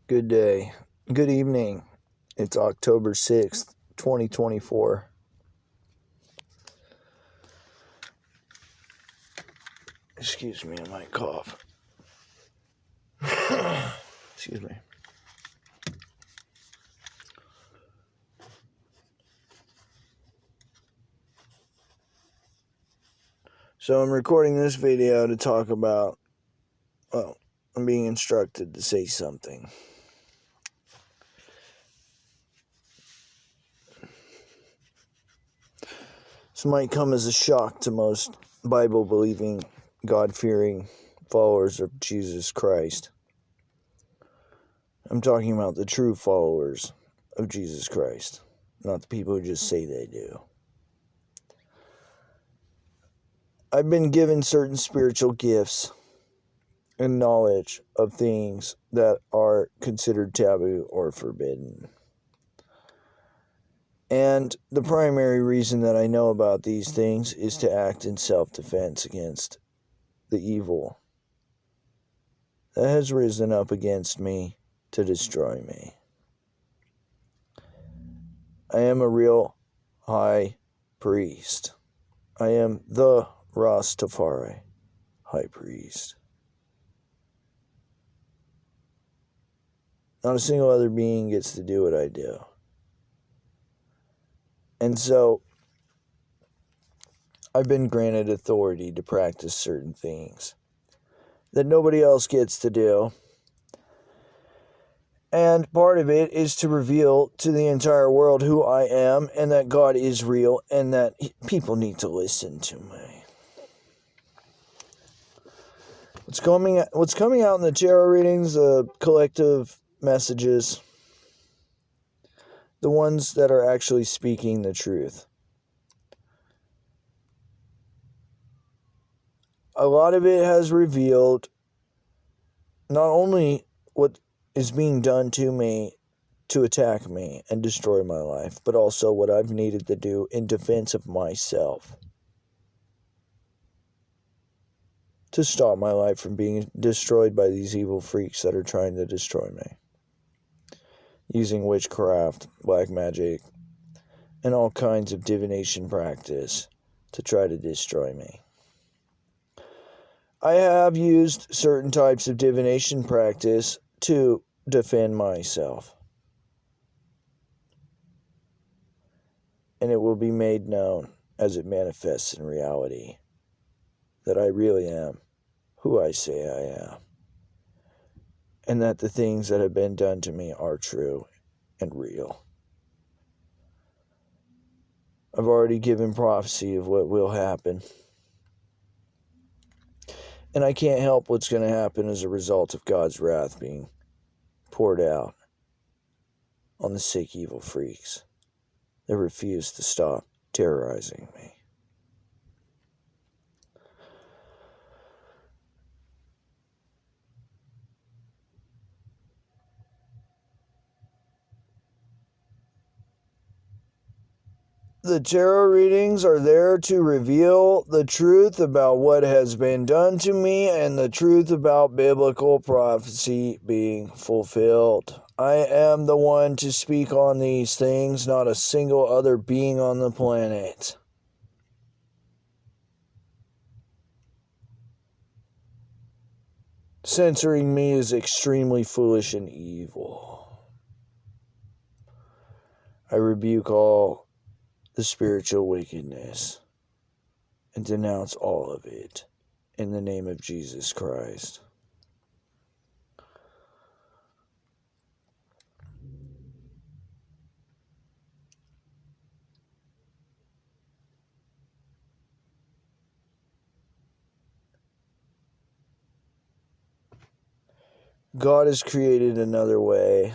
Good day. Good evening. It's October 6th, 2024. Excuse me, I might cough. Excuse me. So I'm recording this video to talk about, I'm being instructed to say something. This might come as a shock to most Bible-believing, God-fearing followers of Jesus Christ. I'm talking about the true followers of Jesus Christ, not the people who just say they do. I've been given certain spiritual gifts and knowledge of things that are considered taboo or forbidden. And the primary reason that I know about these things is to act in self-defense against the evil that has risen up against me to destroy me. I am a real high priest. I am the Rastafari high priest. Not a single other being gets to do what I do. And so, I've been granted authority to practice certain things that nobody else gets to do. And part of it is to reveal to the entire world who I am and that God is real and that people need to listen to me. What's coming out in the tarot readings, the collective messages, the ones that are actually speaking the truth. A lot of it has revealed not only what is being done to me to attack me and destroy my life, but also what I've needed to do in defense of myself to stop my life from being destroyed by these evil freaks that are trying to destroy me, using witchcraft, black magic, and all kinds of divination practice to try to destroy me. I have used certain types of divination practice to defend myself. And it will be made known as it manifests in reality that I really am who I say I am. And that the things that have been done to me are true and real. I've already given prophecy of what will happen. And I can't help what's going to happen as a result of God's wrath being poured out on the sick evil freaks that refuse to stop terrorizing me. The tarot readings are there to reveal the truth about what has been done to me and the truth about biblical prophecy being fulfilled. I am the one to speak on these things, not a single other being on the planet. Censoring me is extremely foolish and evil. I rebuke all the spiritual wickedness and denounce all of it in the name of Jesus Christ. God has created another way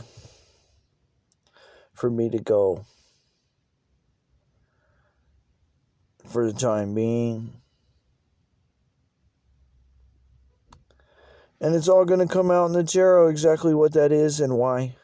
for me to go for the time being. And it's all going to come out in the tarot exactly what that is and why.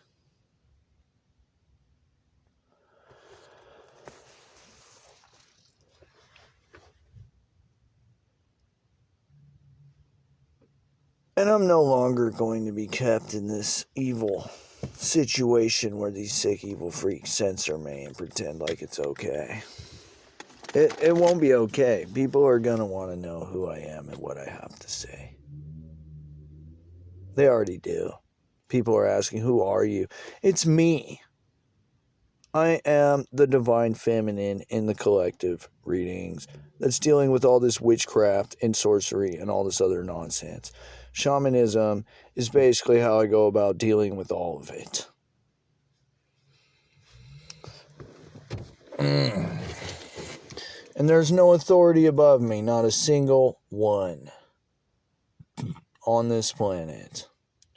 And And I'm no longer going to be kept in this evil situation where these sick, evil freaks censor me and pretend like it's okay. It won't be okay. People are going to want to know who I am and what I have to say. They already do. People are asking, who are you? It's me. I am the divine feminine in the collective readings that's dealing with all this witchcraft and sorcery and all this other nonsense. Shamanism is basically how I go about dealing with all of it. And there's no authority above me, not a single one on this planet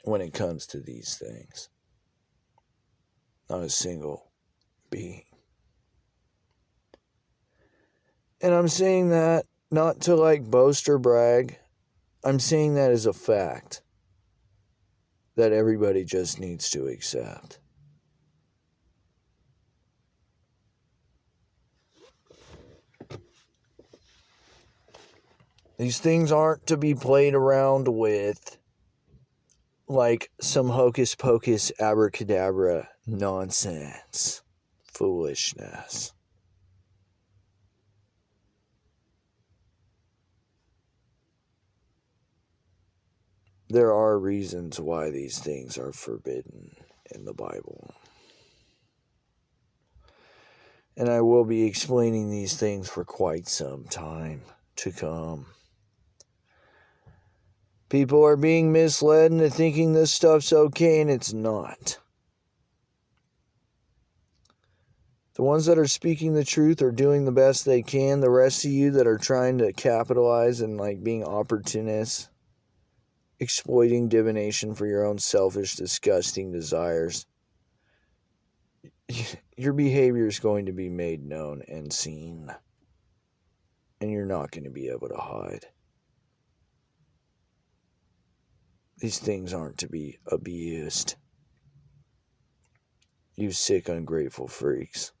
when it comes to these things. Not a single being. And I'm saying that not to boast or brag. I'm saying that as a fact that everybody just needs to accept. These things aren't to be played around with like some hocus pocus abracadabra nonsense, foolishness. There are reasons why these things are forbidden in the Bible. And I will be explaining these things for quite some time to come. People are being misled into thinking this stuff's okay, and it's not. The ones that are speaking the truth are doing the best they can. The rest of you that are trying to capitalize and being opportunists, exploiting divination for your own selfish, disgusting desires, your behavior is going to be made known and seen. And you're not going to be able to hide. These things aren't to be abused. You sick, ungrateful freaks.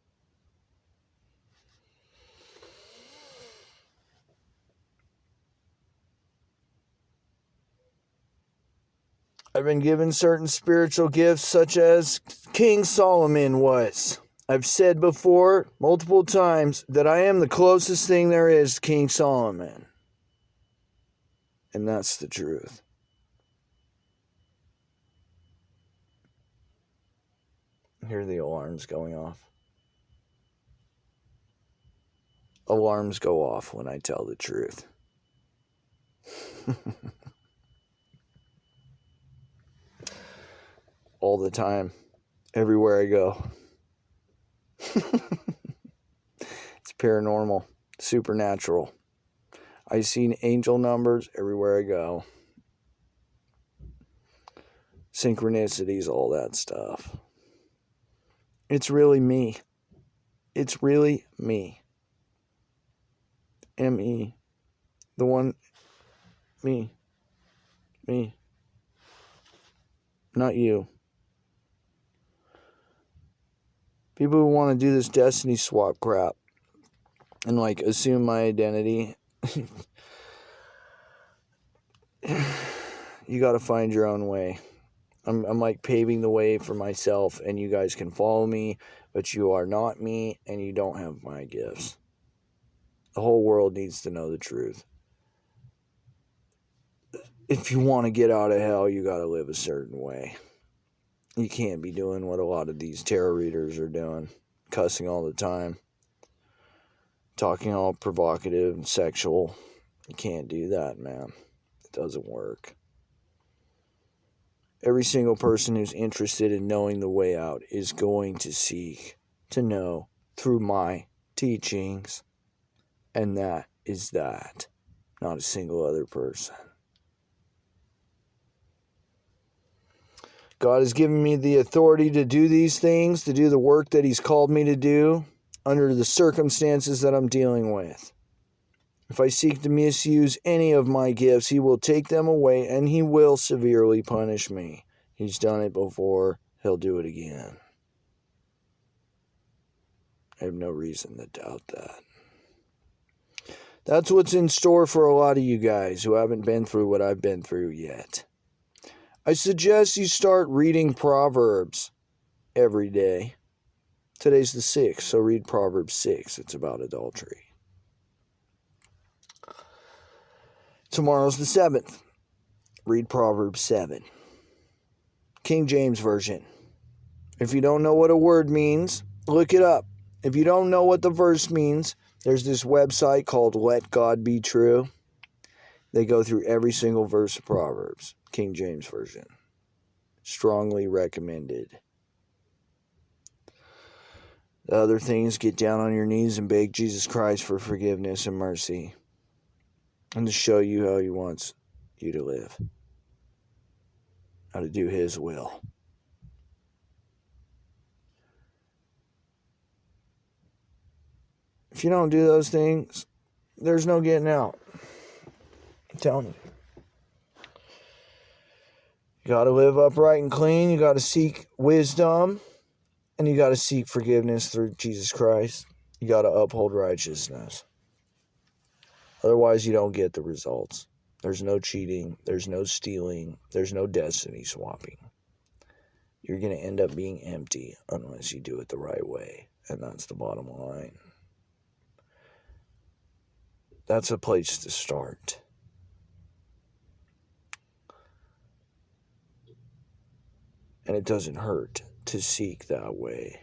I've been given certain spiritual gifts such as King Solomon was. I've said before, multiple times, that I am the closest thing there is to King Solomon. And that's the truth. Hear the alarms going off. Alarms go off when I tell the truth. All the time. Everywhere I go. It's paranormal. Supernatural. I see angel numbers everywhere I go. Synchronicities, all that stuff. It's really me. It's really me. M-E. The one. Me. Me. Not you. People who want to do this destiny swap crap and assume my identity. You got to find your own way. I'm paving the way for myself, and you guys can follow me, but you are not me, and you don't have my gifts. The whole world needs to know the truth. If you want to get out of hell, you got to live a certain way. You can't be doing what a lot of these tarot readers are doing, cussing all the time, talking all provocative and sexual. You can't do that, man. It doesn't work. Every single person who's interested in knowing the way out is going to seek to know through my teachings. And that is that. Not a single other person. God has given me the authority to do these things, to do the work that He's called me to do under the circumstances that I'm dealing with. If I seek to misuse any of my gifts, He will take them away and He will severely punish me. He's done it before. He'll do it again. I have no reason to doubt that. That's what's in store for a lot of you guys who haven't been through what I've been through yet. I suggest you start reading Proverbs every day. Today's the 6th, so read Proverbs 6. It's about adultery. Tomorrow's the 7th. Read Proverbs 7. King James Version. If you don't know what a word means, look it up. If you don't know what the verse means, there's this website called Let God Be True. They go through every single verse of Proverbs. King James Version. Strongly recommended. The other things, get down on your knees and beg Jesus Christ for forgiveness and mercy. And to show you how he wants you to live. How to do his will. If you don't do those things, there's no getting out. I'm telling you. You got to live upright and clean. You got to seek wisdom. And you got to seek forgiveness through Jesus Christ. You got to uphold righteousness. Otherwise, you don't get the results. There's no cheating. There's no stealing. There's no destiny swapping. You're going to end up being empty unless you do it the right way. And that's the bottom line. That's a place to start. And it doesn't hurt to seek that way.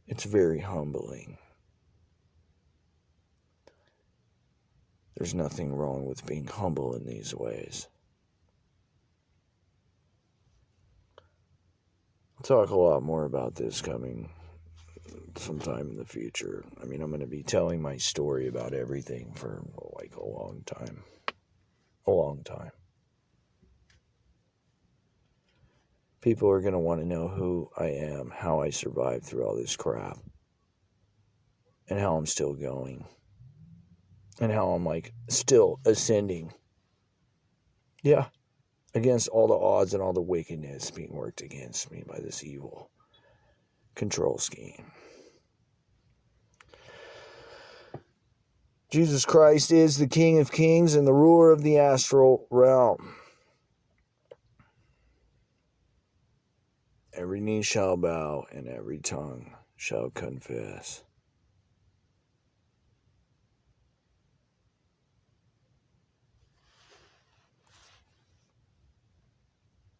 It's very humbling. There's nothing wrong with being humble in these ways. I'll talk a lot more about this coming sometime in the future. I mean, I'm going to be telling my story about everything for like a long time. A long time. People are going to want to know who I am, how I survived through all this crap, and how I'm still going, and how I'm like still ascending. Yeah, against all the odds and all the wickedness being worked against me by this evil control scheme. Jesus Christ is the King of Kings and the ruler of the astral realm. Every knee shall bow and every tongue shall confess.